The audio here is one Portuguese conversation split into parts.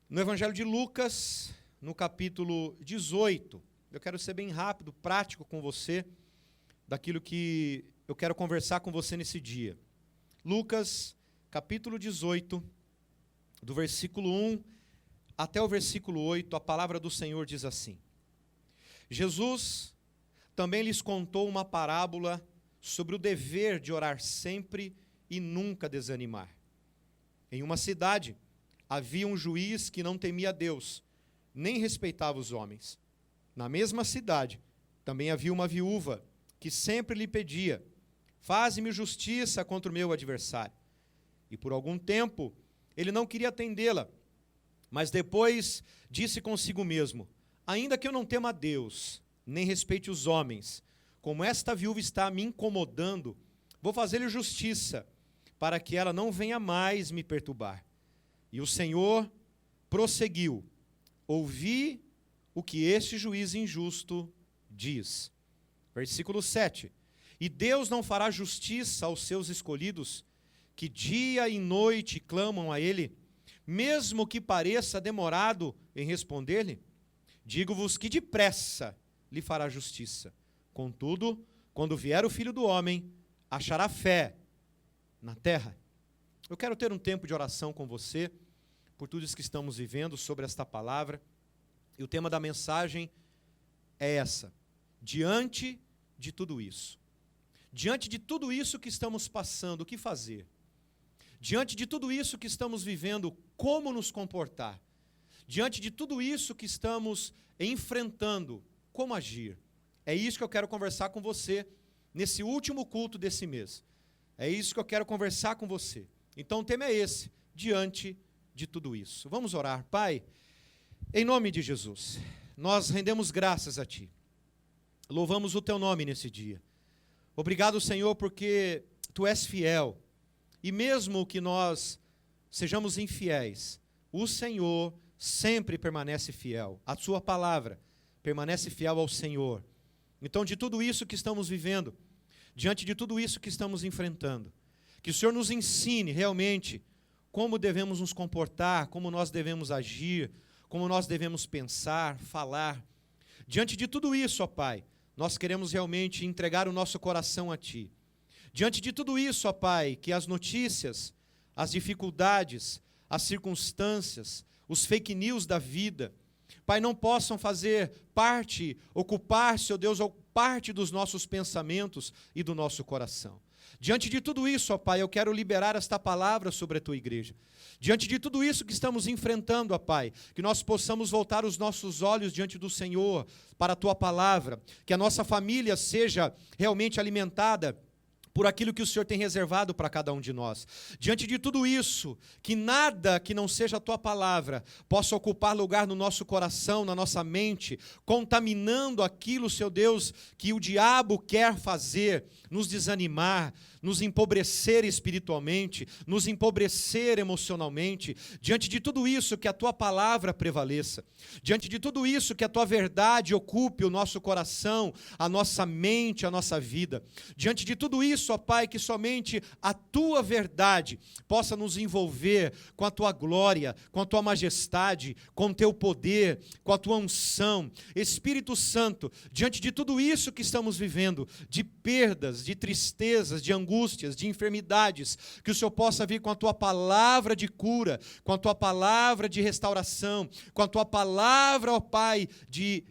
No Evangelho de Lucas, no capítulo 18, eu quero ser bem rápido, prático com você, daquilo que eu quero conversar com você nesse dia. Lucas, capítulo 18, do versículo 1 até o versículo 8, a palavra do Senhor diz assim: Jesus também lhes contou uma parábola sobre o dever de orar sempre e nunca desanimar. Em uma cidade havia um juiz que não temia Deus, nem respeitava os homens. Na mesma cidade também havia uma viúva que sempre lhe pedia: faze-me justiça contra o meu adversário. E por algum tempo ele não queria atendê-la, mas depois disse consigo mesmo: ainda que eu não tema a Deus, nem respeite os homens, como esta viúva está me incomodando, vou fazer-lhe justiça, para que ela não venha mais me perturbar. E o Senhor prosseguiu: ouvi o que este juiz injusto diz. Versículo 7. E Deus não fará justiça aos seus escolhidos, que dia e noite clamam a Ele, mesmo que pareça demorado em responder-lhe? Digo-vos que depressa lhe fará justiça. Contudo, quando vier o Filho do Homem, achará fé na terra? Eu quero ter um tempo de oração com você, por tudo isso que estamos vivendo sobre esta palavra. E o tema da mensagem é essa: diante de tudo isso. Diante de tudo isso que estamos passando, o que fazer? Diante de tudo isso que estamos vivendo, como nos comportar? Diante de tudo isso que estamos enfrentando, como agir? É isso que eu quero conversar com você nesse último culto desse mês. É isso que eu quero conversar com você. Então o tema é esse: diante de tudo isso. Vamos orar. Pai, em nome de Jesus, nós rendemos graças a Ti. Louvamos o Teu nome nesse dia. Obrigado, Senhor, porque Tu és fiel. E mesmo que nós sejamos infiéis, o Senhor sempre permanece fiel. A Sua palavra permanece fiel ao Senhor. Então, de tudo isso que estamos vivendo, diante de tudo isso que estamos enfrentando, que o Senhor nos ensine realmente como devemos nos comportar, como nós devemos agir, como nós devemos pensar, falar. Diante de tudo isso, ó Pai, nós queremos realmente entregar o nosso coração a Ti. Diante de tudo isso, ó Pai, que as notícias, as dificuldades, as circunstâncias, os fake news da vida, Pai, não possam fazer parte, ocupar-se, ó Deus, parte dos nossos pensamentos e do nosso coração. Diante de tudo isso, ó Pai, eu quero liberar esta palavra sobre a Tua igreja. Diante de tudo isso que estamos enfrentando, ó Pai, que nós possamos voltar os nossos olhos diante do Senhor para a Tua palavra, que a nossa família seja realmente alimentada por aquilo que o Senhor tem reservado para cada um de nós. Diante de tudo isso, que nada que não seja a Tua palavra possa ocupar lugar no nosso coração, na nossa mente, contaminando aquilo, Seu Deus, que o diabo quer fazer, nos desanimar, nos empobrecer espiritualmente, nos empobrecer emocionalmente. Diante de tudo isso, que a Tua palavra prevaleça. Diante de tudo isso, que a Tua verdade ocupe o nosso coração, a nossa mente, a nossa vida. Diante de tudo isso, ó Pai, que somente a Tua verdade possa nos envolver com a Tua glória, com a Tua majestade, com o Teu poder, com a Tua unção. Espírito Santo, diante de tudo isso que estamos vivendo, de perdas, de tristezas, de angústias, de enfermidades, que o Senhor possa vir com a Tua palavra de cura, com a Tua palavra de restauração, com a Tua palavra, ó Pai, de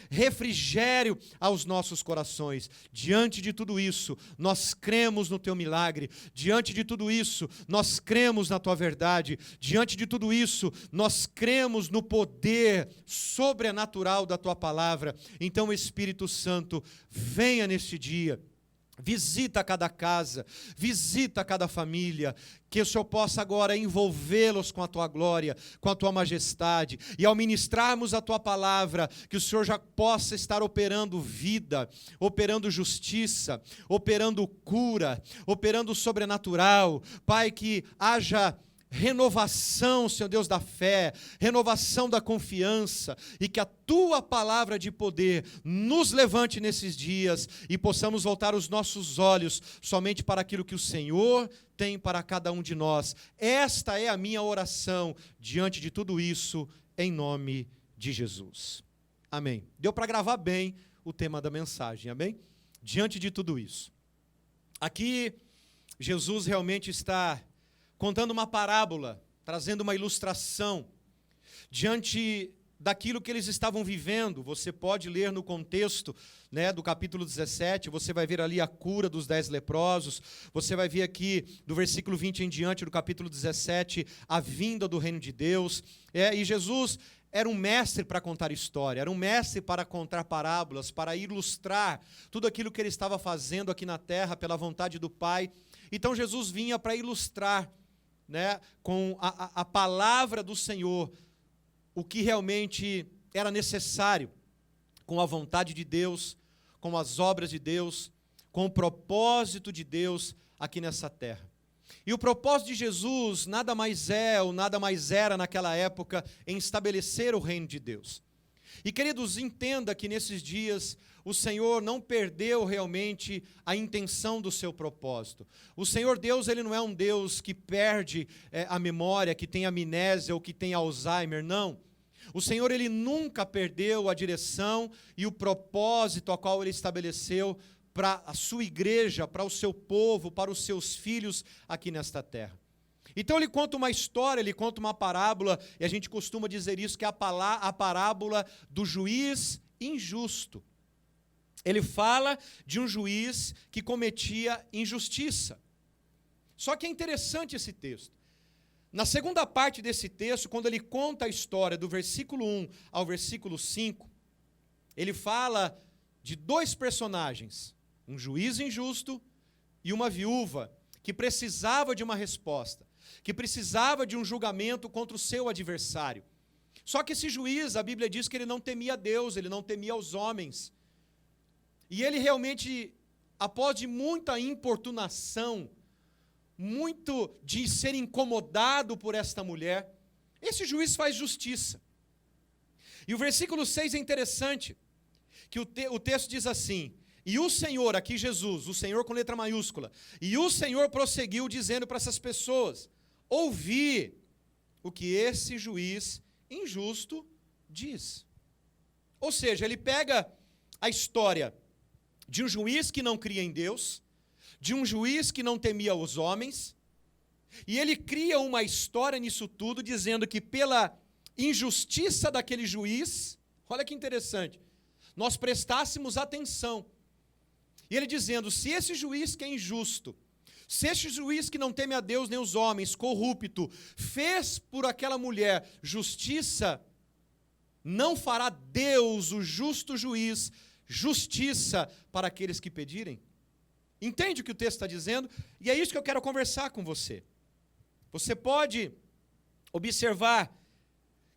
refrigério aos nossos corações. Diante de tudo isso, nós cremos no Teu milagre. Diante de tudo isso, nós cremos na Tua verdade. Diante de tudo isso, nós cremos no poder sobrenatural da Tua palavra. Então, Espírito Santo, venha neste dia. Visita cada casa, visita cada família, que o Senhor possa agora envolvê-los com a Tua glória, com a Tua majestade, e ao ministrarmos a Tua palavra, que o Senhor já possa estar operando vida, operando justiça, operando cura, operando sobrenatural. Pai, que haja renovação, Senhor Deus, da fé, renovação da confiança, e que a Tua palavra de poder nos levante nesses dias e possamos voltar os nossos olhos somente para aquilo que o Senhor tem para cada um de nós. Esta é a minha oração diante de tudo isso, em nome de Jesus. Amém. Deu para gravar bem o tema da mensagem, amém? Diante de tudo isso. Aqui, Jesus realmente está contando uma parábola, trazendo uma ilustração, diante daquilo que eles estavam vivendo. Você pode ler no contexto, né, do capítulo 17, você vai ver ali a cura dos 10 leprosos, você vai ver aqui, do versículo 20 em diante, do capítulo 17, a vinda do reino de Deus, e Jesus era um mestre para contar história, era um mestre para contar parábolas, para ilustrar tudo aquilo que ele estava fazendo aqui na terra, pela vontade do Pai. Então Jesus vinha para ilustrar, né, com a palavra do Senhor, o que realmente era necessário, com a vontade de Deus, com as obras de Deus, com o propósito de Deus aqui nessa terra. E o propósito de Jesus nada mais é, ou nada mais era naquela época, em estabelecer o reino de Deus. E queridos, entenda que nesses dias o Senhor não perdeu realmente a intenção do seu propósito. O Senhor Deus, Ele não é um Deus que perde a memória, que tem amnésia ou que tem Alzheimer, não. O Senhor, Ele nunca perdeu a direção e o propósito a qual Ele estabeleceu para a sua igreja, para o seu povo, para os seus filhos aqui nesta terra. Então ele conta uma história, ele conta uma parábola, e a gente costuma dizer isso, que é a parábola do juiz injusto. Ele fala de um juiz que cometia injustiça. Só que é interessante esse texto. Na segunda parte desse texto, quando ele conta a história do versículo 1 ao versículo 5, ele fala de dois personagens, um juiz injusto e uma viúva que precisava de uma resposta, que precisava de um julgamento contra o seu adversário. Só que esse juiz, a Bíblia diz que ele não temia Deus, ele não temia os homens. E ele realmente, após de muita importunação, muito de ser incomodado por esta mulher, esse juiz faz justiça. E o versículo 6 é interessante, que o texto diz assim: e o Senhor, aqui Jesus, o Senhor com letra maiúscula, e o Senhor prosseguiu dizendo para essas pessoas: ouvi o que esse juiz injusto diz. Ou seja, ele pega a história de um juiz que não cria em Deus, de um juiz que não temia os homens, e ele cria uma história nisso tudo, dizendo que pela injustiça daquele juiz, olha que interessante, nós prestássemos atenção. E ele dizendo, se esse juiz que é injusto, se esse juiz que não teme a Deus nem os homens, corrupto, fez por aquela mulher justiça, não fará Deus, o justo juiz, justiça para aqueles que pedirem? Entende o que o texto está dizendo? E é isso que eu quero conversar com você. Você pode observar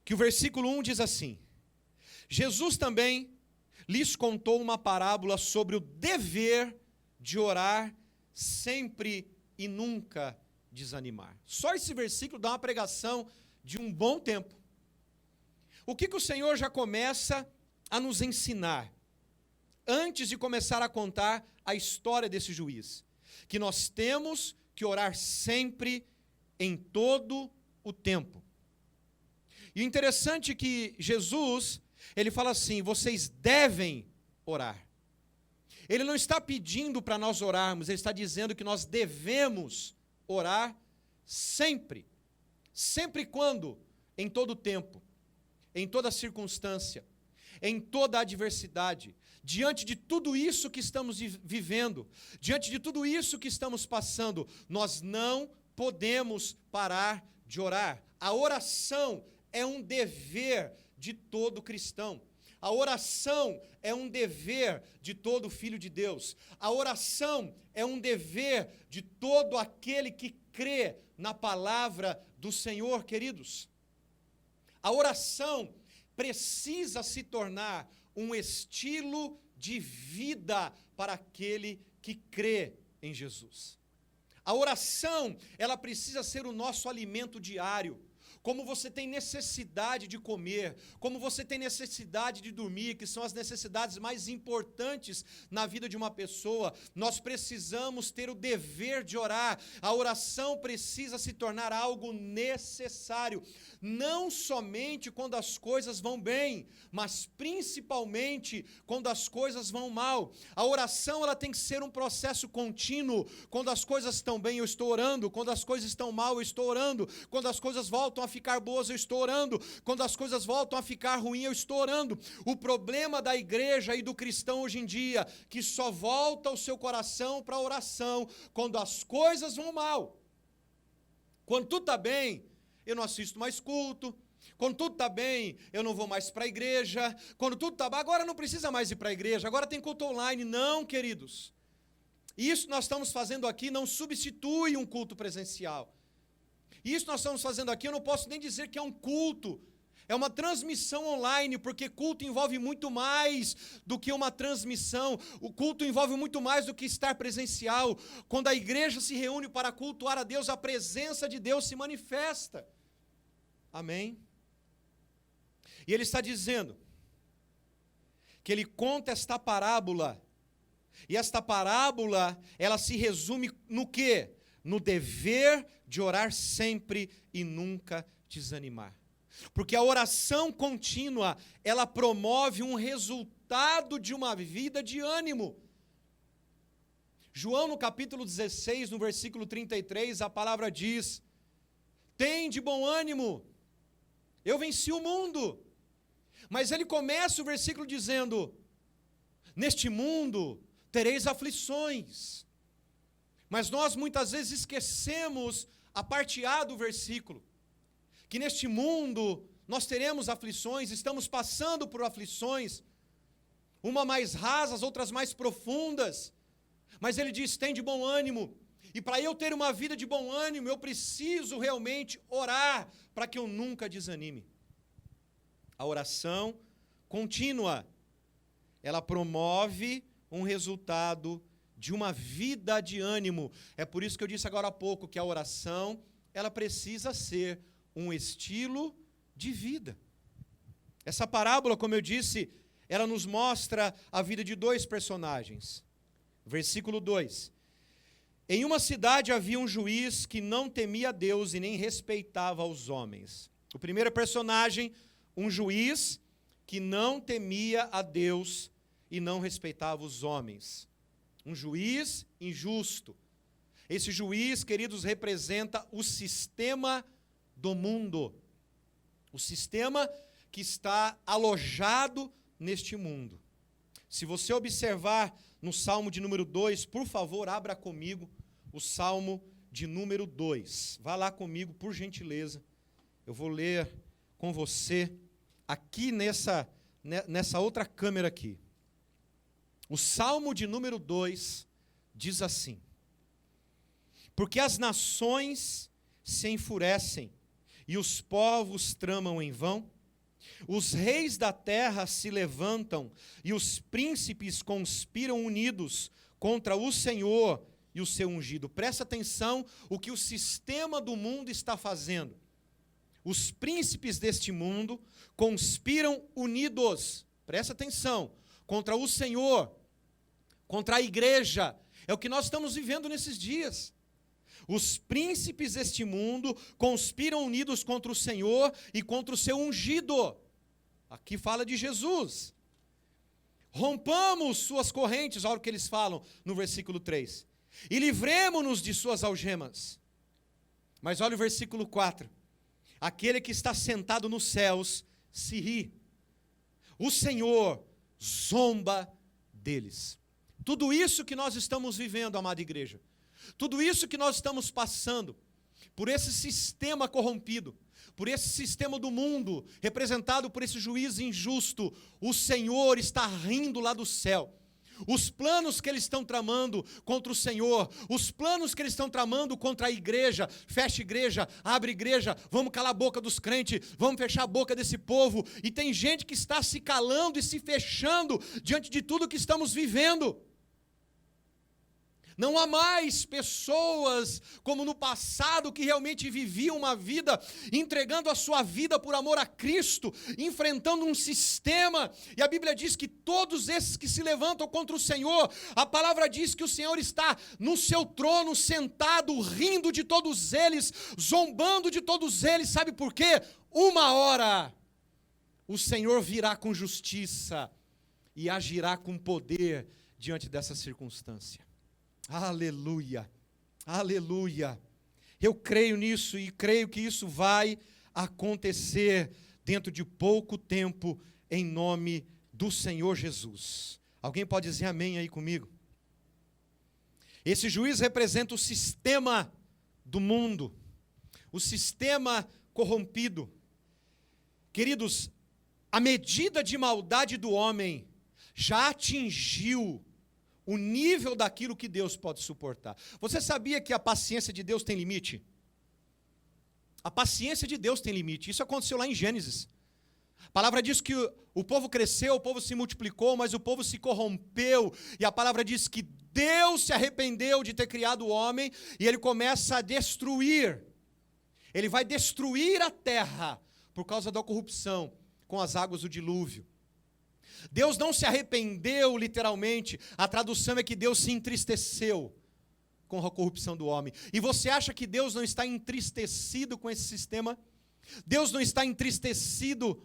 que o versículo 1 diz assim: Jesus também lhes contou uma parábola sobre o dever de orar sempre e nunca desanimar. Só esse versículo dá uma pregação de um bom tempo. O que o Senhor já começa a nos ensinar, antes de começar a contar a história desse juiz? Que nós temos que orar sempre, em todo o tempo. E o interessante é que Jesus, ele fala assim, vocês devem orar. Ele não está pedindo para nós orarmos, ele está dizendo que nós devemos orar sempre. Sempre quando? Em todo tempo, em toda circunstância, em toda adversidade, diante de tudo isso que estamos vivendo, diante de tudo isso que estamos passando, nós não podemos parar de orar. A oração é um dever de todo cristão. A oração é um dever de todo filho de Deus. A oração é um dever de todo aquele que crê na palavra do Senhor, queridos. A oração precisa se tornar um estilo de vida para aquele que crê em Jesus. A oração, ela precisa ser o nosso alimento diário. Como você tem necessidade de comer, como você tem necessidade de dormir, que são as necessidades mais importantes na vida de uma pessoa, nós precisamos ter o dever de orar. A oração precisa se tornar algo necessário, não somente quando as coisas vão bem, mas principalmente quando as coisas vão mal. A oração, ela tem que ser um processo contínuo. Quando as coisas estão bem, eu estou orando. Quando as coisas estão mal, eu estou orando. Quando as coisas voltam a ficar boas, eu estou orando. Quando as coisas voltam a ficar ruins, eu estou orando. O problema da igreja e do cristão hoje em dia, que só volta o seu coração para a oração quando as coisas vão mal. Quando tudo está bem, eu não assisto mais culto. Quando tudo está bem, eu não vou mais para a igreja. Quando tudo está bem, agora não precisa mais ir para a igreja, agora tem culto online. Não, queridos. Isso que nós estamos fazendo aqui não substitui um culto presencial. Isso que nós estamos fazendo aqui, eu não posso nem dizer que é um culto. É uma transmissão online, porque culto envolve muito mais do que uma transmissão. O culto envolve muito mais do que estar presencial. Quando a igreja se reúne para cultuar a Deus, a presença de Deus se manifesta. Amém? E ele está dizendo que ele conta esta parábola. E esta parábola, ela se resume no quê? No dever de orar sempre e nunca desanimar. Porque a oração contínua, ela promove um resultado de uma vida de ânimo. João, no capítulo 16, no versículo 33, a palavra diz: "Tende bom ânimo, eu venci o mundo." Mas ele começa o versículo dizendo: "Neste mundo tereis aflições." Mas nós muitas vezes esquecemos a parte A do versículo, que neste mundo nós teremos aflições, estamos passando por aflições, uma mais rasas, outras mais profundas, mas ele diz: "Tende bom ânimo." E para eu ter uma vida de bom ânimo, eu preciso realmente orar para que eu nunca desanime. A oração contínua, ela promove um resultado de uma vida de ânimo. É por isso que eu disse agora há pouco que a oração, ela precisa ser um estilo de vida. Essa parábola, como eu disse, ela nos mostra a vida de dois personagens. Versículo 2. "Em uma cidade havia um juiz que não temia Deus e nem respeitava os homens." O primeiro personagem, um juiz que não temia a Deus e não respeitava os homens. Um juiz injusto. Esse juiz, queridos, representa o sistema do mundo. O sistema que está alojado neste mundo. Se você observar no Salmo de número 2, por favor, abra comigo o Salmo de número 2. Vá lá comigo, por gentileza. Eu vou ler com você aqui nessa outra câmera aqui. O Salmo de número 2 diz assim: "Porque as nações se enfurecem e os povos tramam em vão, os reis da terra se levantam e os príncipes conspiram unidos contra o Senhor e o seu ungido." Presta atenção o que o sistema do mundo está fazendo. Os príncipes deste mundo conspiram unidos, presta atenção, contra o Senhor, contra a igreja. É o que nós estamos vivendo nesses dias. Os príncipes deste mundo conspiram unidos contra o Senhor e contra o seu ungido. Aqui fala de Jesus. "Rompamos suas correntes", olha o que eles falam no versículo 3. "E livremo-nos de suas algemas." Mas olha o versículo 4. "Aquele que está sentado nos céus se ri. O Senhor zomba deles." Tudo isso que nós estamos vivendo, amada igreja, tudo isso que nós estamos passando, por esse sistema corrompido, por esse sistema do mundo, representado por esse juiz injusto, o Senhor está rindo lá do céu. Os planos que eles estão tramando contra o Senhor, os planos que eles estão tramando contra a igreja, fecha igreja, abre igreja, vamos calar a boca dos crentes, vamos fechar a boca desse povo, e tem gente que está se calando e se fechando diante de tudo que estamos vivendo. Não há mais pessoas como no passado que realmente viviam uma vida entregando a sua vida por amor a Cristo, enfrentando um sistema. E a Bíblia diz que todos esses que se levantam contra o Senhor, a palavra diz que o Senhor está no seu trono, sentado, rindo de todos eles, zombando de todos eles. Sabe por quê? Uma hora o Senhor virá com justiça e agirá com poder diante dessa circunstância. Aleluia, aleluia. Eu creio nisso e creio que isso vai acontecer dentro de pouco tempo, em nome do Senhor Jesus. Alguém pode dizer amém aí comigo? Esse juiz representa o sistema do mundo, o sistema corrompido. Queridos, a medida de maldade do homem já atingiu o nível daquilo que Deus pode suportar. Você sabia que a paciência de Deus tem limite? A paciência de Deus tem limite. Isso aconteceu lá em Gênesis. A palavra diz que o povo cresceu, o povo se multiplicou, mas o povo se corrompeu. E a palavra diz que Deus se arrependeu de ter criado o homem e ele começa a destruir. Ele vai destruir a terra por causa da corrupção com as águas do dilúvio. Deus não se arrependeu literalmente, a tradução é que Deus se entristeceu com a corrupção do homem. E você acha que Deus não está entristecido com esse sistema? Deus não está entristecido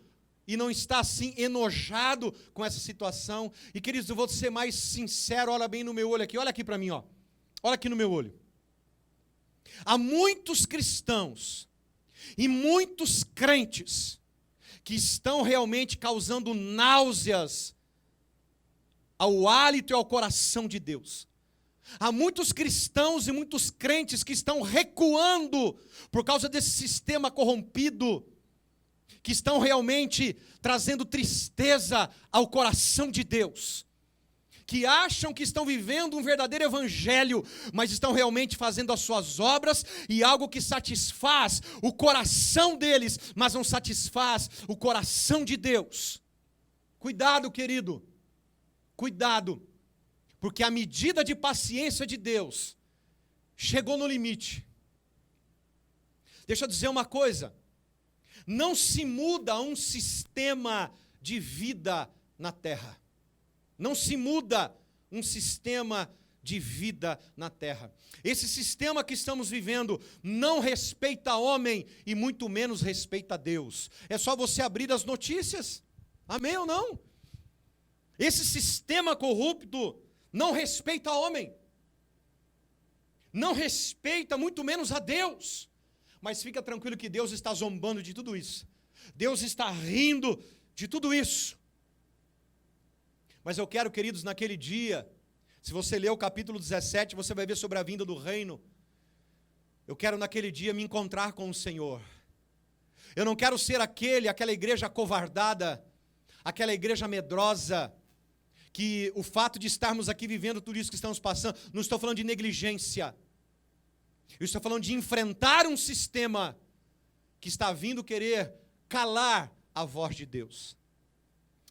e não está assim enojado com essa situação? E queridos, eu vou ser mais sincero, olha bem no meu olho aqui, olha aqui para mim, ó. Olha aqui no meu olho. Há muitos cristãos e muitos crentes que estão realmente causando náuseas ao hálito e ao coração de Deus. Há muitos cristãos e muitos crentes que estão recuando por causa desse sistema corrompido, que estão realmente trazendo tristeza ao coração de Deus, que acham que estão vivendo um verdadeiro evangelho, mas estão realmente fazendo as suas obras e algo que satisfaz o coração deles, mas não satisfaz o coração de Deus. Cuidado, querido, cuidado, porque a medida de paciência de Deus chegou no limite. Deixa eu dizer uma coisa, não se muda um sistema de vida na terra. Não se muda um sistema de vida na terra. Esse sistema que estamos vivendo não respeita homem e muito menos respeita Deus. É só você abrir as notícias. Amém ou não? Esse sistema corrupto não respeita homem. Não respeita muito menos a Deus. Mas fica tranquilo que Deus está zombando de tudo isso. Deus está rindo de tudo isso. Mas eu quero, queridos, naquele dia, se você ler o capítulo 17, você vai ver sobre a vinda do reino. Eu quero naquele dia me encontrar com o Senhor. Eu não quero ser aquela igreja acovardada, aquela igreja medrosa, que o fato de estarmos aqui vivendo tudo isso que estamos passando, não estou falando de negligência. Eu estou falando de enfrentar um sistema que está vindo querer calar a voz de Deus.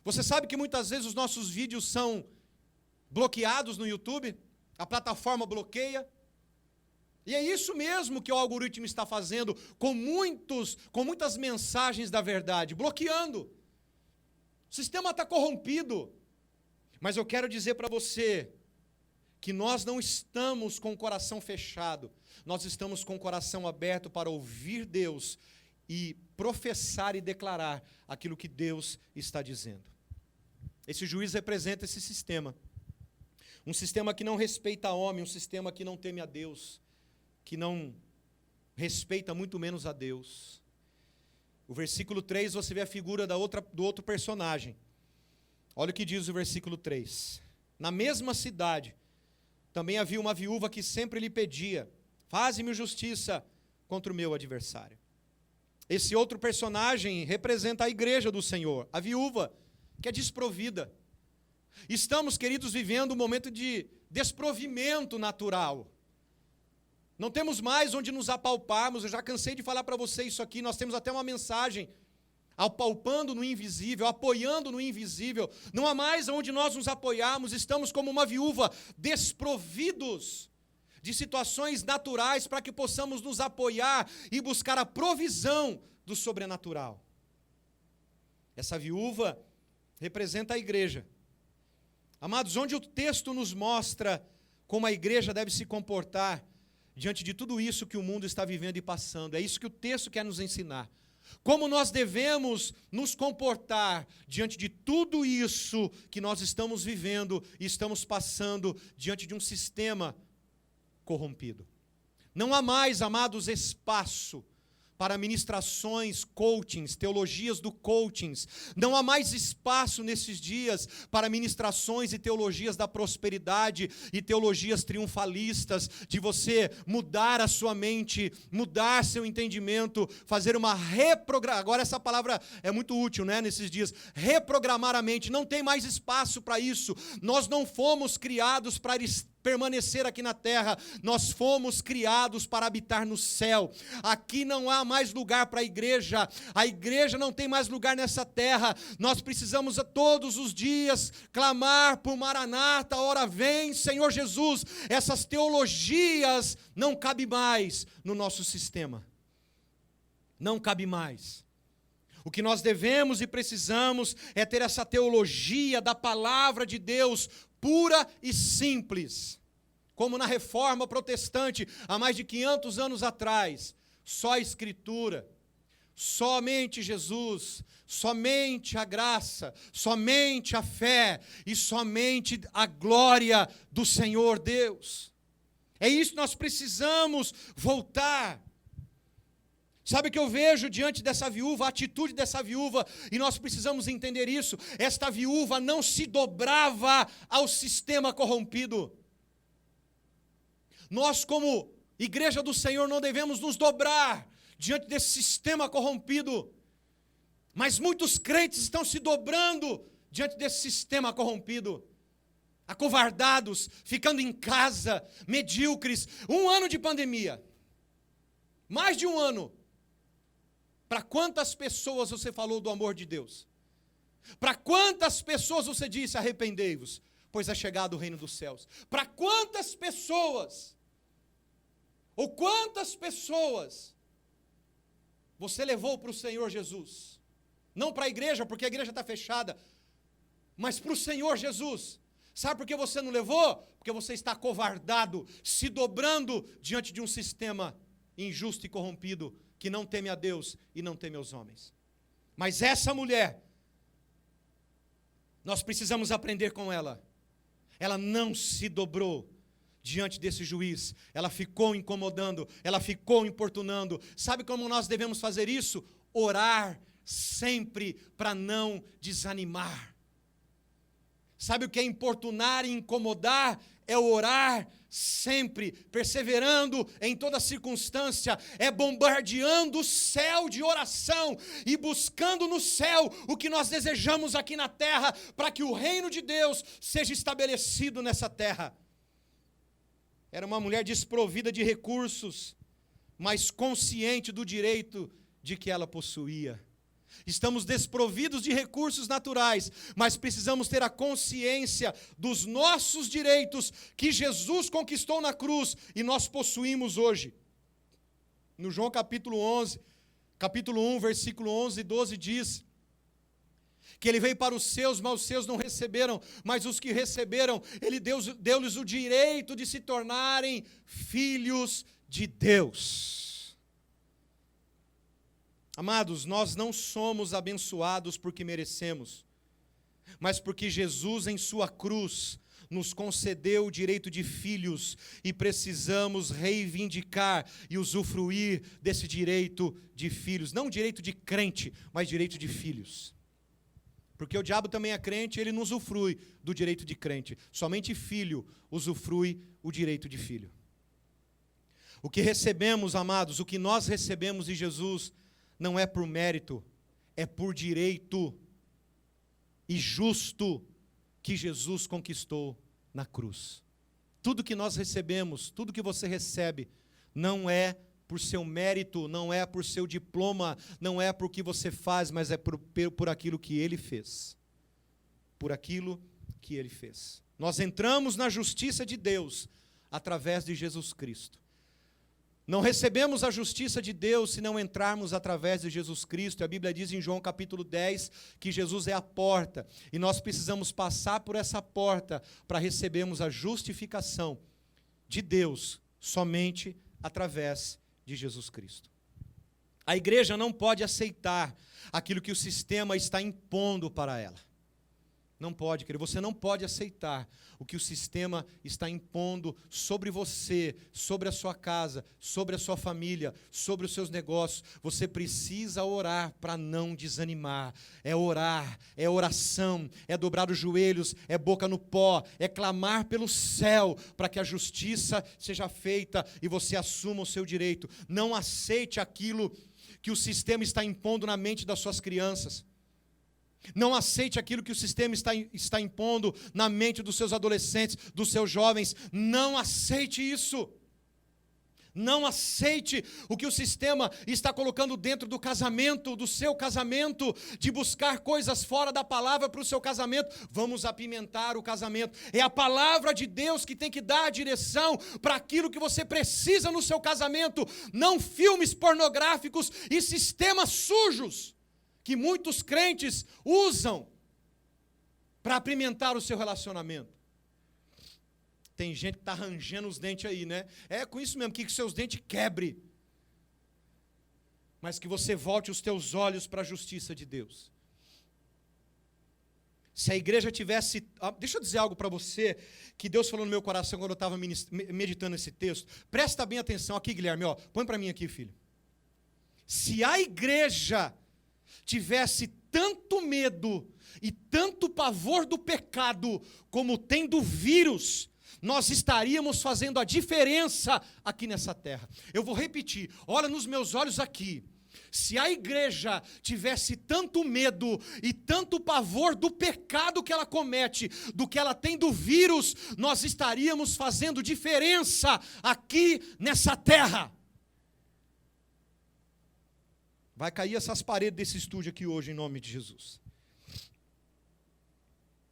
Você sabe que muitas vezes os nossos vídeos são bloqueados no YouTube? A plataforma bloqueia. E é isso mesmo que o algoritmo está fazendo com muitas mensagens da verdade, bloqueando. O sistema está corrompido. Mas eu quero dizer para você que nós não estamos com o coração fechado. Nós estamos com o coração aberto para ouvir Deus e professar e declarar aquilo que Deus está dizendo. Esse juiz representa esse sistema. Um sistema que não respeita homem, um sistema que não teme a Deus, que não respeita muito menos a Deus. O versículo 3, você vê a figura do outro personagem. Olha o que diz o versículo 3. Na mesma cidade, também havia uma viúva que sempre lhe pedia: faze-me justiça contra o meu adversário. Esse outro personagem representa a igreja do Senhor, a viúva, que é desprovida. Estamos, queridos, vivendo um momento de desprovimento natural. Não temos mais onde nos apalparmos. Eu já cansei de falar para você isso aqui. Nós temos até uma mensagem: apalpando no invisível, apoiando no invisível. Não há mais onde nós nos apoiarmos. Estamos como uma viúva, desprovidos de situações naturais para que possamos nos apoiar e buscar a provisão do sobrenatural. Essa viúva representa a igreja. Amados, onde o texto nos mostra como a igreja deve se comportar diante de tudo isso que o mundo está vivendo e passando. É isso que o texto quer nos ensinar. Como nós devemos nos comportar diante de tudo isso que nós estamos vivendo e estamos passando diante de um sistema corrompido. Não há mais, amados, espaço para ministrações, coachings, teologias do coachings. Não há mais espaço nesses dias para ministrações e teologias da prosperidade e teologias triunfalistas, de você mudar a sua mente, mudar seu entendimento, fazer uma reprogramação. Agora essa palavra é muito útil, né, nesses dias. Reprogramar a mente. Não tem mais espaço para isso. Nós não fomos criados para permanecer aqui na terra, nós fomos criados para habitar no céu. Aqui não há mais lugar para a igreja não tem mais lugar nessa terra. Nós precisamos todos os dias clamar por Maranata, ora vem Senhor Jesus. Essas teologias não cabem mais no nosso sistema, não cabe mais. O que nós devemos e precisamos é ter essa teologia da palavra de Deus, pura e simples, como na Reforma Protestante, há mais de 500 anos atrás. Só a Escritura, somente Jesus, somente a graça, somente a fé e somente a glória do Senhor Deus. É isso que nós precisamos voltar. Sabe o que eu vejo diante dessa viúva, a atitude dessa viúva, e nós precisamos entender isso. Esta viúva não se dobrava ao sistema corrompido. Nós, como igreja do Senhor, não devemos nos dobrar diante desse sistema corrompido. Mas muitos crentes estão se dobrando diante desse sistema corrompido. Acovardados, ficando em casa, medíocres. 1 ano de pandemia. Mais de 1 ano. Para quantas pessoas você falou do amor de Deus? Para quantas pessoas você disse arrependei-vos, pois é chegado o reino dos céus? Para quantas pessoas, ou quantas pessoas você levou para o Senhor Jesus? Não para a igreja, porque a igreja está fechada, mas para o Senhor Jesus. Sabe por que você não levou? Porque você está acovardado, se dobrando diante de um sistema injusto e corrompido, que não teme a Deus e não teme aos homens. Mas essa mulher, nós precisamos aprender com ela. Ela não se dobrou diante desse juiz. Ela ficou incomodando, ela ficou importunando. Sabe como nós devemos fazer isso? Orar sempre para não desanimar. Sabe o que é importunar e incomodar? É orar sempre, perseverando em toda circunstância, é bombardeando o céu de oração e buscando no céu o que nós desejamos aqui na terra, para que o reino de Deus seja estabelecido nessa terra. Era uma mulher desprovida de recursos, mas consciente do direito de que ela possuía. Estamos desprovidos de recursos naturais, mas precisamos ter a consciência dos nossos direitos que Jesus conquistou na cruz e nós possuímos hoje. No João capítulo 1, versículo 11 e 12 diz que ele veio para os seus, mas os seus não receberam, mas os que receberam, ele deu-lhes o direito de se tornarem filhos de Deus. Amados, nós não somos abençoados porque merecemos, mas porque Jesus em sua cruz nos concedeu o direito de filhos e precisamos reivindicar e usufruir desse direito de filhos. Não direito de crente, mas direito de filhos. Porque o diabo também é crente, ele não usufrui do direito de crente. Somente filho usufrui o direito de filho. O que recebemos, amados, o que nós recebemos de Jesus não é por mérito, é por direito e justo que Jesus conquistou na cruz. Tudo que nós recebemos, tudo que você recebe, não é por seu mérito, não é por seu diploma, não é por que você faz, mas é por aquilo que Ele fez. Por aquilo que Ele fez. Nós entramos na justiça de Deus através de Jesus Cristo. Não recebemos a justiça de Deus se não entrarmos através de Jesus Cristo. A Bíblia diz em João capítulo 10 que Jesus é a porta, e nós precisamos passar por essa porta para recebermos a justificação de Deus somente através de Jesus Cristo. A igreja não pode aceitar aquilo que o sistema está impondo para ela. Não pode, querido, você não pode aceitar o que o sistema está impondo sobre você, sobre a sua casa, sobre a sua família, sobre os seus negócios. Você precisa orar para não desanimar. É orar, é oração, é dobrar os joelhos, é boca no pó, é clamar pelo céu para que a justiça seja feita e você assuma o seu direito. Não aceite aquilo que o sistema está impondo na mente das suas crianças. Não aceite aquilo que o sistema está impondo na mente dos seus adolescentes, dos seus jovens. Não aceite isso. Não aceite o que o sistema está colocando dentro do casamento, do seu casamento, de buscar coisas fora da palavra para o seu casamento. Vamos apimentar o casamento. É a palavra de Deus que tem que dar a direção para aquilo que você precisa no seu casamento. Não filmes pornográficos e sistemas sujos que muitos crentes usam para apimentar o seu relacionamento. Tem gente que está rangendo os dentes aí, né? É com isso mesmo, que seus dentes quebrem. Mas que você volte os teus olhos para a justiça de Deus. Se a igreja tivesse... Deixa eu dizer algo para você, que Deus falou no meu coração quando eu estava meditando esse texto. Presta bem atenção aqui, Guilherme, ó, põe para mim aqui, filho. Se a igreja tivesse tanto medo e tanto pavor do pecado como tem do vírus, nós estaríamos fazendo a diferença aqui nessa terra. Eu vou repetir, olha nos meus olhos aqui. Se a igreja tivesse tanto medo e tanto pavor do pecado que ela comete, do que ela tem do vírus, nós estaríamos fazendo diferença aqui nessa terra. Vai cair essas paredes desse estúdio aqui hoje, em nome de Jesus.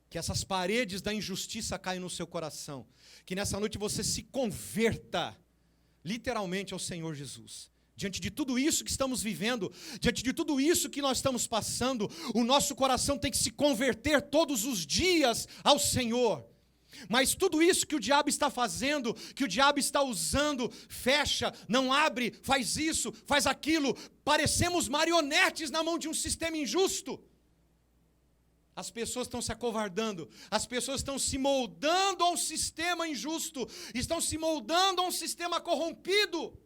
Que essas paredes da injustiça caiam no seu coração. Que nessa noite você se converta, literalmente, ao Senhor Jesus. Diante de tudo isso que estamos vivendo, diante de tudo isso que nós estamos passando, o nosso coração tem que se converter todos os dias ao Senhor. Mas tudo isso que o diabo está fazendo, que o diabo está usando, fecha, não abre, faz isso, faz aquilo, parecemos marionetes na mão de um sistema injusto. As pessoas estão se acovardando, as pessoas estão se moldando a um sistema injusto, estão se moldando a um sistema corrompido.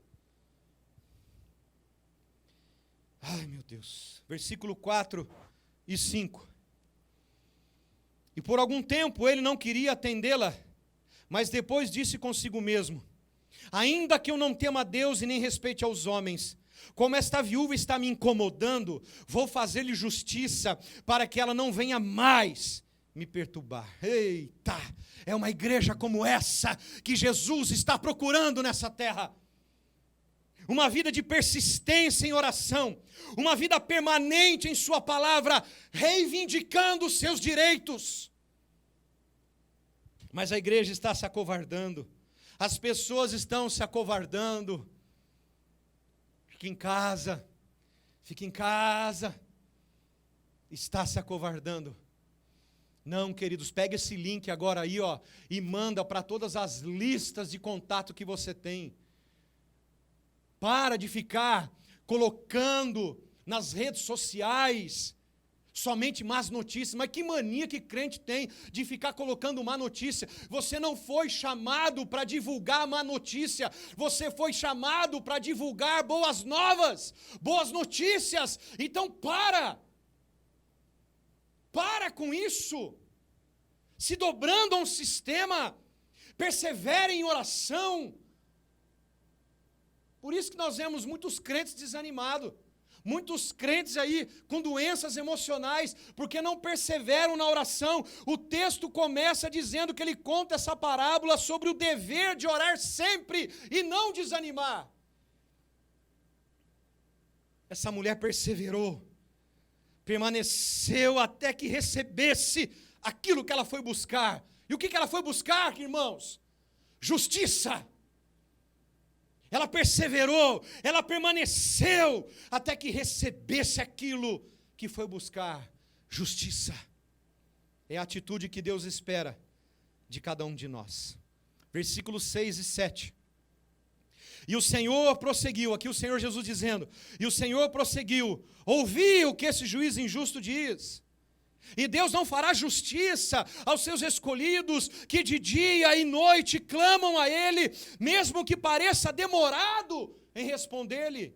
Ai, meu Deus. Versículo 4 e 5. E por algum tempo ele não queria atendê-la, mas depois disse consigo mesmo: ainda que eu não tema a Deus e nem respeite aos homens, como esta viúva está me incomodando, vou fazer-lhe justiça para que ela não venha mais me perturbar. Eita, é uma igreja como essa que Jesus está procurando nessa terra. Uma vida de persistência em oração, uma vida permanente em sua palavra, reivindicando os seus direitos. Mas a igreja está se acovardando, as pessoas estão se acovardando. Fique em casa, está se acovardando. Não, queridos, pega esse link agora aí, ó, e manda para todas as listas de contato que você tem. Para de ficar colocando nas redes sociais somente más notícias. Mas que mania que crente tem de ficar colocando má notícia. Você não foi chamado para divulgar má notícia. Você foi chamado para divulgar boas novas, boas notícias. Então para com isso. Se dobrando a um sistema, persevere em oração. Por isso que nós vemos muitos crentes desanimados, muitos crentes aí com doenças emocionais, porque não perseveram na oração. O texto começa dizendo que ele conta essa parábola sobre o dever de orar sempre e não desanimar. Essa mulher perseverou, permaneceu até que recebesse aquilo que ela foi buscar. E o que ela foi buscar, irmãos? justiça. Ela perseverou, ela permaneceu até que recebesse aquilo que foi buscar, justiça. É a atitude que Deus espera de cada um de nós. Versículos 6 e 7. E o Senhor prosseguiu, aqui o Senhor Jesus dizendo, e o Senhor prosseguiu, ouvi o que esse juiz injusto diz. E Deus não fará justiça aos seus escolhidos, que de dia e noite clamam a Ele, mesmo que pareça demorado em responder-lhe.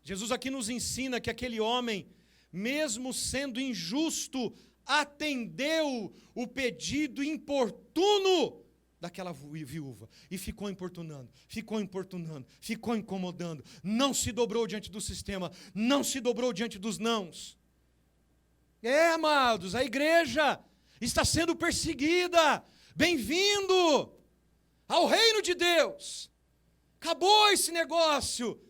Jesus aqui nos ensina que aquele homem, mesmo sendo injusto, atendeu o pedido importuno daquela viúva, e ficou importunando, ficou incomodando, não se dobrou diante do sistema, não se dobrou diante dos nãos. Amados, a igreja está sendo perseguida. Bem-vindo ao reino de Deus. Acabou esse negócio.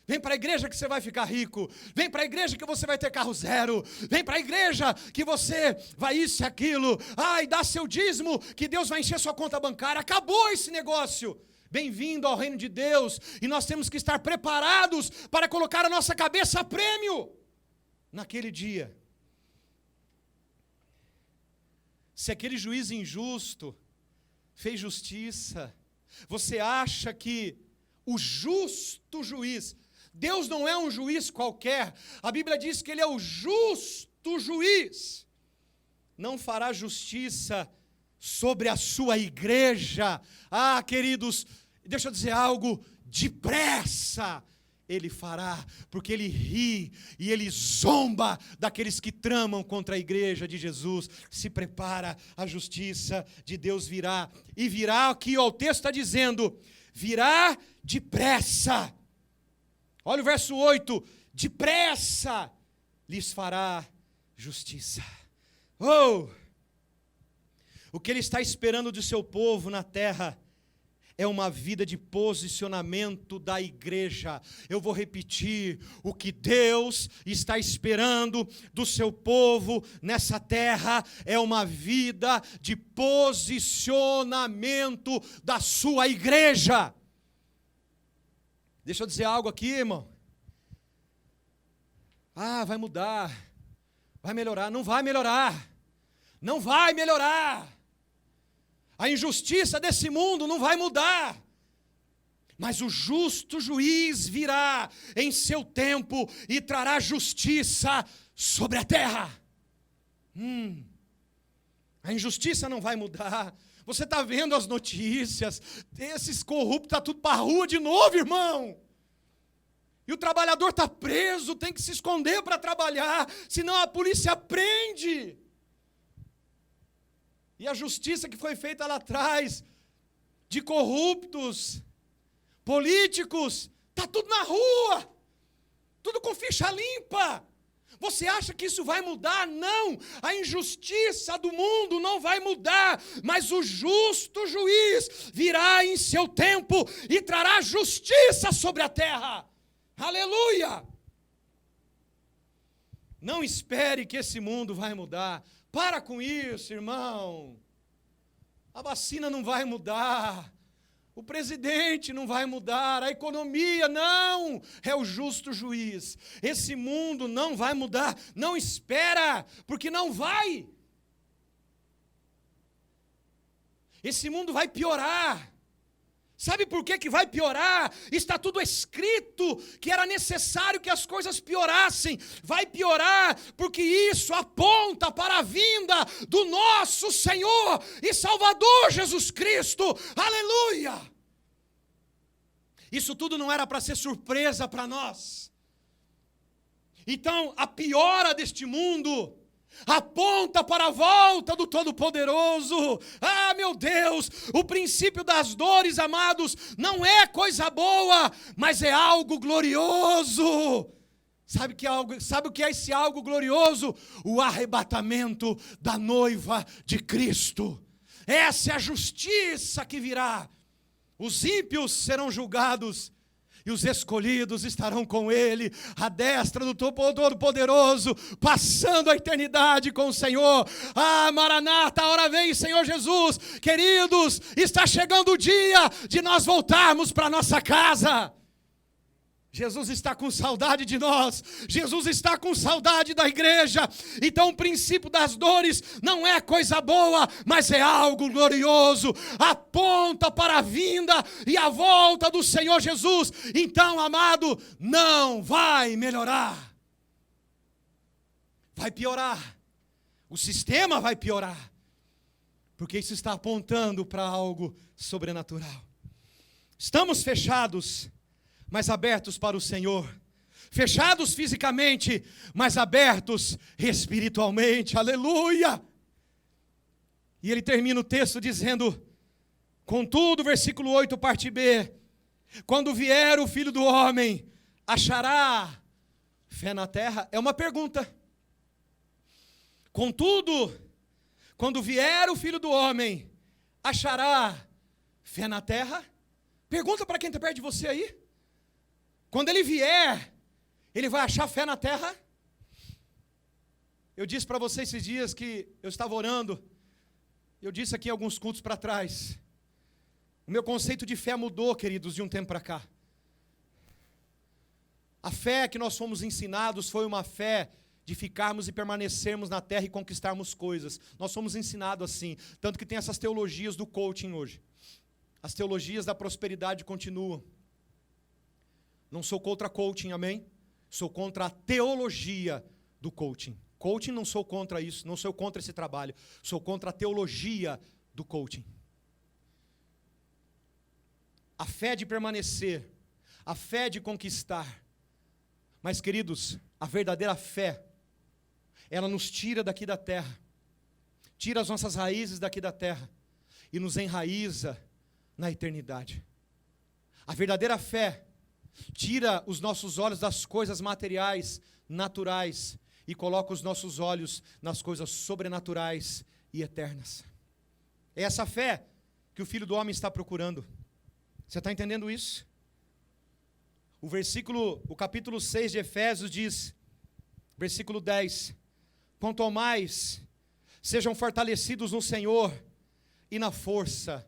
Vem para a igreja que você vai ficar rico. Vem para a igreja que você vai ter carro zero. Vem para a igreja que você vai isso e aquilo. Ai, dá seu dízimo que Deus vai encher sua conta bancária. Acabou esse negócio. Bem-vindo ao reino de Deus. E nós temos que estar preparados para colocar a nossa cabeça a prêmio naquele dia. Se aquele juiz injusto fez justiça, você acha que o justo juiz, Deus não é um juiz qualquer, a Bíblia diz que Ele é o justo juiz, não fará justiça sobre a sua igreja? Queridos, deixa eu dizer algo, depressa Ele fará, porque Ele ri e Ele zomba daqueles que tramam contra a igreja de Jesus. Se prepara, a justiça de Deus virá, e virá aqui, o texto está dizendo, virá depressa. Olha o verso 8, depressa lhes fará justiça. O que Ele está esperando do seu povo na terra é uma vida de posicionamento da igreja. Eu vou repetir, o que Deus está esperando do seu povo nessa terra é uma vida de posicionamento da sua igreja. Deixa eu dizer algo aqui, irmão. Vai mudar, vai melhorar. Não vai melhorar, não vai melhorar. A injustiça desse mundo não vai mudar, mas o justo juiz virá em seu tempo e trará justiça sobre a terra. A injustiça não vai mudar. Você está vendo as notícias, esses corruptos estão tudo para a rua de novo, irmão. E o trabalhador está preso, tem que se esconder para trabalhar, senão a polícia prende. E a justiça que foi feita lá atrás, de corruptos, políticos, está tudo na rua, tudo com ficha limpa. Você acha que isso vai mudar? Não, a injustiça do mundo não vai mudar, mas o justo juiz virá em seu tempo e trará justiça sobre a terra. Aleluia! Não espere que esse mundo vai mudar. Para com isso, irmão. A vacina não vai mudar. O presidente não vai mudar. A economia não. É o justo juiz. Esse mundo não vai mudar. Não espera, porque não vai. Esse mundo vai piorar. Sabe por que vai piorar? Está tudo escrito que era necessário que as coisas piorassem. Vai piorar porque isso aponta para a vinda do nosso Senhor e Salvador Jesus Cristo. Aleluia! Isso tudo não era para ser surpresa para nós. Então, a piora deste mundo aponta para a volta do Todo-Poderoso. Meu Deus, o princípio das dores, amados, não é coisa boa, mas é algo glorioso. Sabe o que é esse algo glorioso? O arrebatamento da noiva de Cristo. Essa é a justiça que virá. Os ímpios serão julgados e os escolhidos estarão com Ele, à destra do Todo-Poderoso, passando a eternidade com o Senhor. Ah, Maranata, a hora vem, Senhor Jesus. Queridos, está chegando o dia de nós voltarmos para nossa casa. Jesus está com saudade de nós, Jesus está com saudade da igreja. Então o princípio das dores não é coisa boa, mas é algo glorioso, aponta para a vinda e a volta do Senhor Jesus. Então, amado, não vai melhorar, vai piorar, o sistema vai piorar, porque isso está apontando para algo sobrenatural. Estamos fechados, mas abertos para o Senhor, fechados fisicamente, mas abertos espiritualmente, aleluia. E ele termina o texto dizendo: contudo, versículo 8, parte B, quando vier o Filho do Homem, achará fé na terra? É uma pergunta. Contudo, quando vier o Filho do Homem, achará fé na terra? Pergunta para quem está perto de você aí. Quando ele vier, ele vai achar fé na terra? Eu disse para vocês esses dias que eu estava orando, eu disse aqui alguns cultos para trás, o meu conceito de fé mudou, queridos, de um tempo para cá. A fé que nós fomos ensinados foi uma fé de ficarmos e permanecermos na terra e conquistarmos coisas. Nós fomos ensinados assim, tanto que tem essas teologias do coaching hoje. As teologias da prosperidade continuam. Não sou contra coaching, amém? Sou contra a teologia do coaching. Coaching, não sou contra isso, não sou contra esse trabalho. Sou contra a teologia do coaching. A fé de permanecer, a fé de conquistar. Mas, queridos, a verdadeira fé, ela nos tira daqui da terra, tira as nossas raízes daqui da terra e nos enraiza na eternidade. A verdadeira fé tira os nossos olhos das coisas materiais, naturais, e coloca os nossos olhos nas coisas sobrenaturais e eternas. É essa fé que o Filho do Homem está procurando. Você está entendendo isso? O capítulo 6 de Efésios diz, versículo 10, quanto ao mais, sejam fortalecidos no Senhor e na força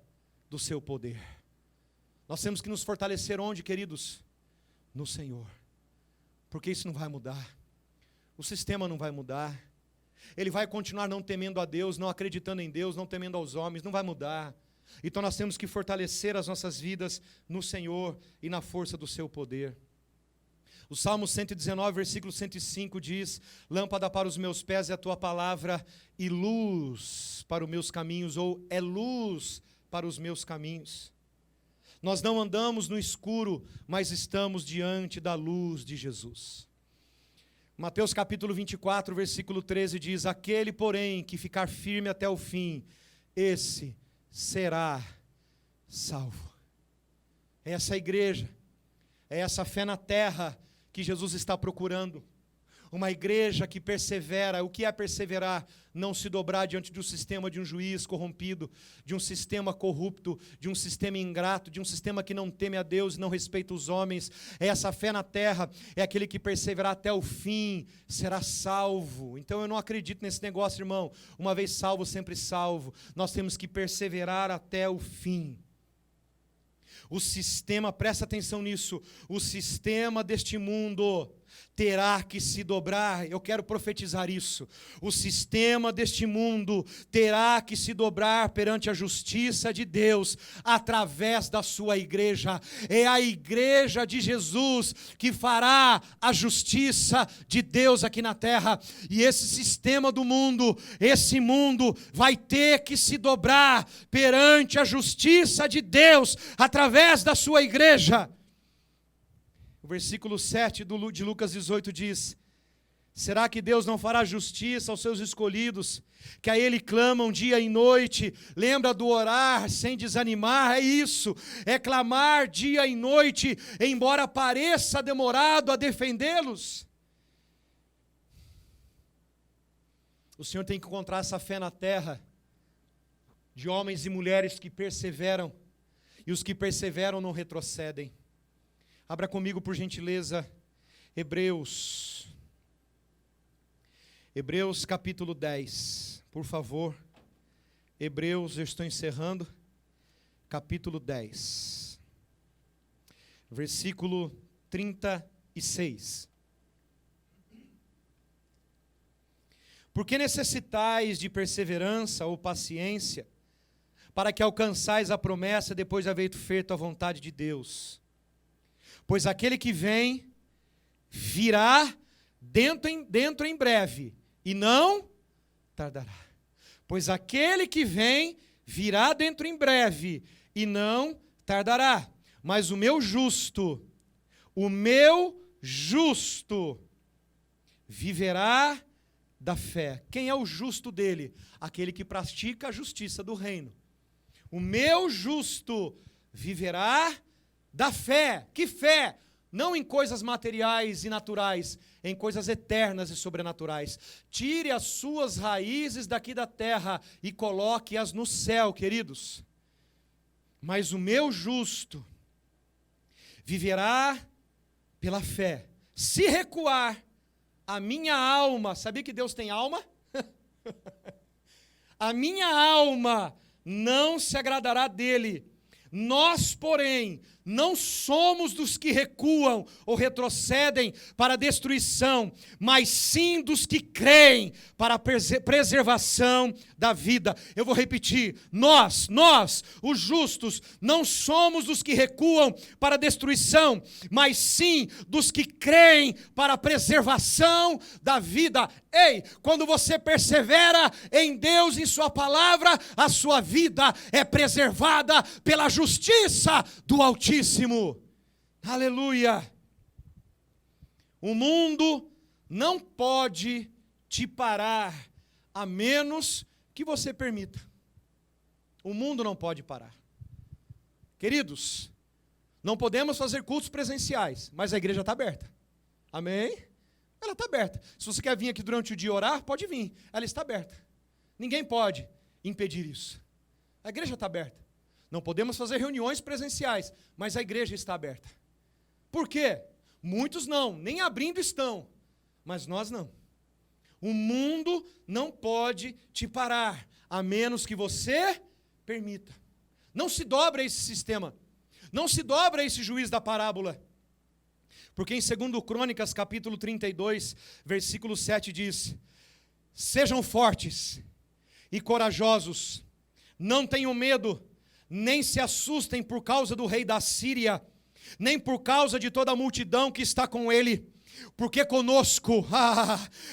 do seu poder. Nós temos que nos fortalecer onde, queridos? No Senhor, porque isso não vai mudar, o sistema não vai mudar, ele vai continuar não temendo a Deus, não acreditando em Deus, não temendo aos homens, não vai mudar. Então nós temos que fortalecer as nossas vidas no Senhor e na força do seu poder. O Salmo 119, versículo 105 diz, lâmpada para os meus pés é a tua palavra e luz para os meus caminhos, ou é luz para os meus caminhos. Nós não andamos no escuro, mas estamos diante da luz de Jesus. Mateus capítulo 24, versículo 13 diz, aquele, porém, que ficar firme até o fim, esse será salvo. É essa igreja, é essa fé na terra que Jesus está procurando. Uma igreja que persevera. O que é perseverar? Não se dobrar diante de um sistema, de um juiz corrompido, de um sistema corrupto, de um sistema ingrato, de um sistema que não teme a Deus e não respeita os homens. É essa fé na terra, é aquele que perseverar até o fim, será salvo. Então eu não acredito nesse negócio, irmão. Uma vez salvo, sempre salvo. Nós temos que perseverar até o fim. O sistema, presta atenção nisso, o sistema deste mundo terá que se dobrar. Eu quero profetizar isso. O sistema deste mundo terá que se dobrar perante a justiça de Deus através da sua igreja. É a igreja de Jesus que fará a justiça de Deus aqui na terra. E esse sistema do mundo, esse mundo vai ter que se dobrar perante a justiça de Deus através da sua igreja. O versículo 7 de Lucas 18 diz, será que Deus não fará justiça aos seus escolhidos, que a Ele clamam dia e noite? Lembra do orar sem desanimar? É isso, é clamar dia e noite, embora pareça demorado a defendê-los. O Senhor tem que encontrar essa fé na terra, de homens e mulheres que perseveram, e os que perseveram não retrocedem. Abra comigo, por gentileza, Hebreus capítulo 10, por favor. Hebreus, eu estou encerrando, capítulo 10, versículo 36. Porque necessitais de perseverança ou paciência, para que alcançais a promessa depois de haver feito a vontade de Deus. Pois aquele que vem, virá dentro em breve, e não tardará. Pois aquele que vem, virá dentro em breve, e não tardará. Mas o meu justo viverá da fé. Quem é o justo dele? Aquele que pratica a justiça do reino. O meu justo viverá da fé. Que fé? Não em coisas materiais e naturais, em coisas eternas e sobrenaturais. Tire as suas raízes daqui da terra e coloque-as no céu, queridos. Mas o meu justo viverá pela fé. Se recuar, a minha alma, sabia que Deus tem alma? A minha alma não se agradará dele. Nós, porém, não somos dos que recuam ou retrocedem para a destruição, mas sim dos que creem para a preservação da vida. Eu vou repetir, nós, os justos, não somos dos que recuam para a destruição, mas sim dos que creem para a preservação da vida. Ei, quando você persevera em Deus, em sua palavra, a sua vida é preservada pela justiça do Altíssimo. Aleluia! O mundo não pode te parar, a menos que você permita. O mundo não pode parar. Queridos, não podemos fazer cultos presenciais, mas a igreja está aberta. Amém? Ela está aberta. Se você quer vir aqui durante o dia orar, pode vir. Ela está aberta. Ninguém pode impedir isso. A igreja está aberta. Não podemos fazer reuniões presenciais, mas a igreja está aberta. Por quê? Muitos não, nem abrindo estão, mas nós não. O mundo não pode te parar, a menos que você permita. Não se dobre a esse sistema. Não se dobre a esse juiz da parábola. Porque em 2 Crônicas, capítulo 32, versículo 7 diz: sejam fortes e corajosos, não tenham medo, nem se assustem por causa do rei da Síria, nem por causa de toda a multidão que está com ele, porque conosco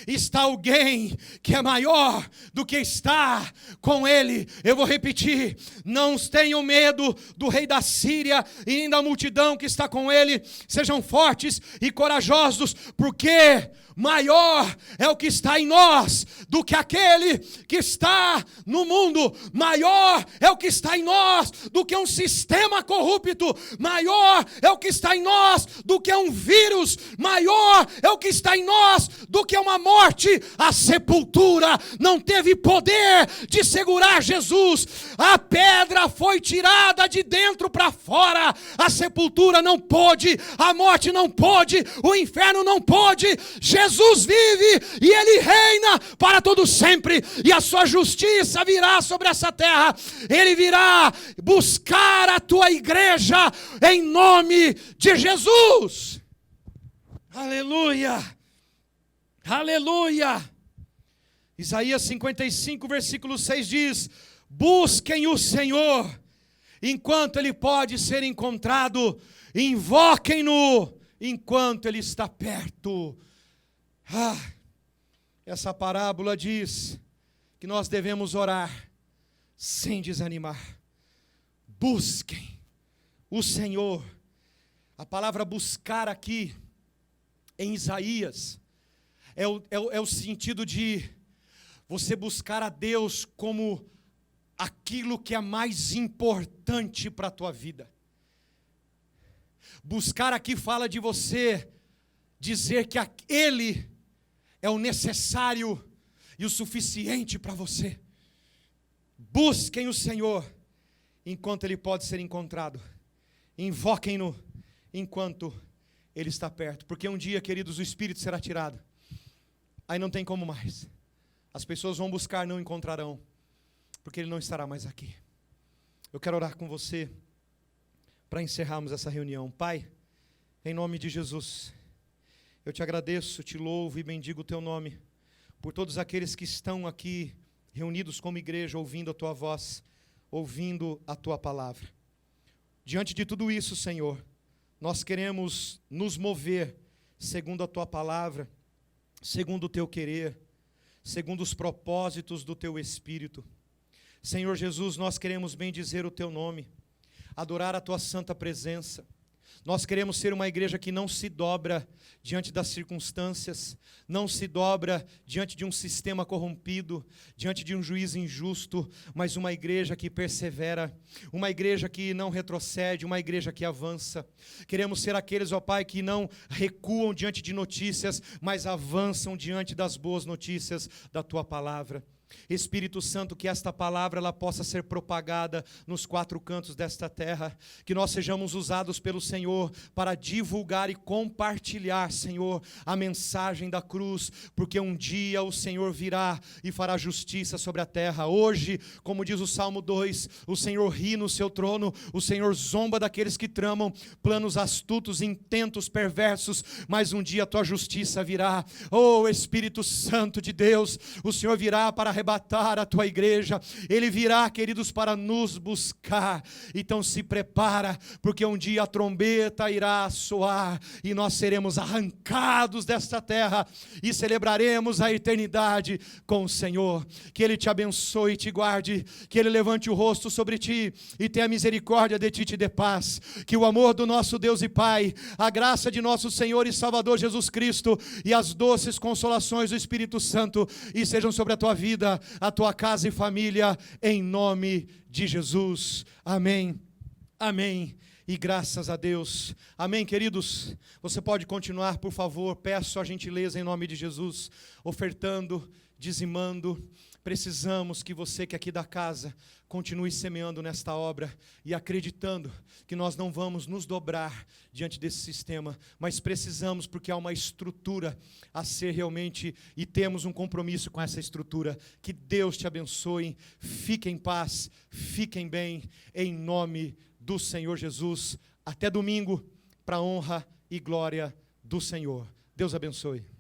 está alguém que é maior do que está com ele. Eu vou repetir, não tenham medo do rei da Síria e nem da multidão que está com ele, sejam fortes e corajosos, porque maior é o que está em nós do que aquele que está no mundo. Maior é o que está em nós do que um sistema corrupto. Maior é o que está em nós do que um vírus. Maior é o que está em nós do que uma morte. A sepultura não teve poder de segurar Jesus. A pedra foi tirada de dentro para fora. A sepultura não pôde, a morte não pôde, o inferno não pôde. Jesus vive e ele reina para todo sempre, e a sua justiça virá sobre essa terra. Ele virá buscar a tua igreja em nome de Jesus. Aleluia, aleluia. Isaías 55, versículo 6 diz: busquem o Senhor enquanto ele pode ser encontrado, invoquem-no enquanto ele está perto. Essa parábola diz que nós devemos orar sem desanimar. Busquem o Senhor. A palavra buscar aqui em Isaías é o sentido de você buscar a Deus como aquilo que é mais importante para a tua vida. Buscar aqui fala de você dizer que Ele é o necessário e o suficiente para você. Busquem o Senhor enquanto Ele pode ser encontrado. Invoquem-no enquanto Ele está perto. Porque um dia, queridos, o Espírito será tirado. Aí não tem como mais. As pessoas vão buscar, não encontrarão. Porque Ele não estará mais aqui. Eu quero orar com você para encerrarmos essa reunião. Pai, em nome de Jesus, eu te agradeço, te louvo e bendigo o teu nome, por todos aqueles que estão aqui reunidos como igreja, ouvindo a tua voz, ouvindo a tua palavra. Diante de tudo isso, Senhor, nós queremos nos mover segundo a tua palavra, segundo o teu querer, segundo os propósitos do teu Espírito. Senhor Jesus, nós queremos bendizer o teu nome, adorar a tua santa presença. Nós queremos ser uma igreja que não se dobra diante das circunstâncias, não se dobra diante de um sistema corrompido, diante de um juiz injusto, mas uma igreja que persevera, uma igreja que não retrocede, uma igreja que avança. Queremos ser aqueles, ó Pai, que não recuam diante de notícias, mas avançam diante das boas notícias da tua palavra. Espírito Santo, que esta palavra ela possa ser propagada nos 4 cantos desta terra, que nós sejamos usados pelo Senhor para divulgar e compartilhar, Senhor, a mensagem da cruz, porque um dia o Senhor virá e fará justiça sobre a terra. Hoje, como diz o Salmo 2, o Senhor ri no seu trono, o Senhor zomba daqueles que tramam planos astutos, intentos perversos, mas um dia a tua justiça virá. Oh Espírito Santo de Deus, o Senhor virá para arrebatar a tua igreja, Ele virá, queridos, para nos buscar. Então se prepara, porque um dia a trombeta irá soar, e nós seremos arrancados desta terra, e celebraremos a eternidade com o Senhor. Que Ele te abençoe e te guarde, que Ele levante o rosto sobre ti, e tenha misericórdia de ti e te dê paz. Que o amor do nosso Deus e Pai, a graça de nosso Senhor e Salvador Jesus Cristo, e as doces consolações do Espírito Santo, e sejam sobre a tua vida, a tua casa e família, em nome de Jesus. Amém. Amém. E graças a Deus. Amém, queridos. Você pode continuar, por favor. Peço a gentileza em nome de Jesus, ofertando, dizimando. Precisamos que você que é aqui da casa continue semeando nesta obra e acreditando que nós não vamos nos dobrar diante desse sistema, mas precisamos, porque há uma estrutura a ser realmente, e temos um compromisso com essa estrutura. Que Deus te abençoe, fique em paz, fiquem bem, em nome do Senhor Jesus. Até domingo, para a honra e glória do Senhor. Deus abençoe.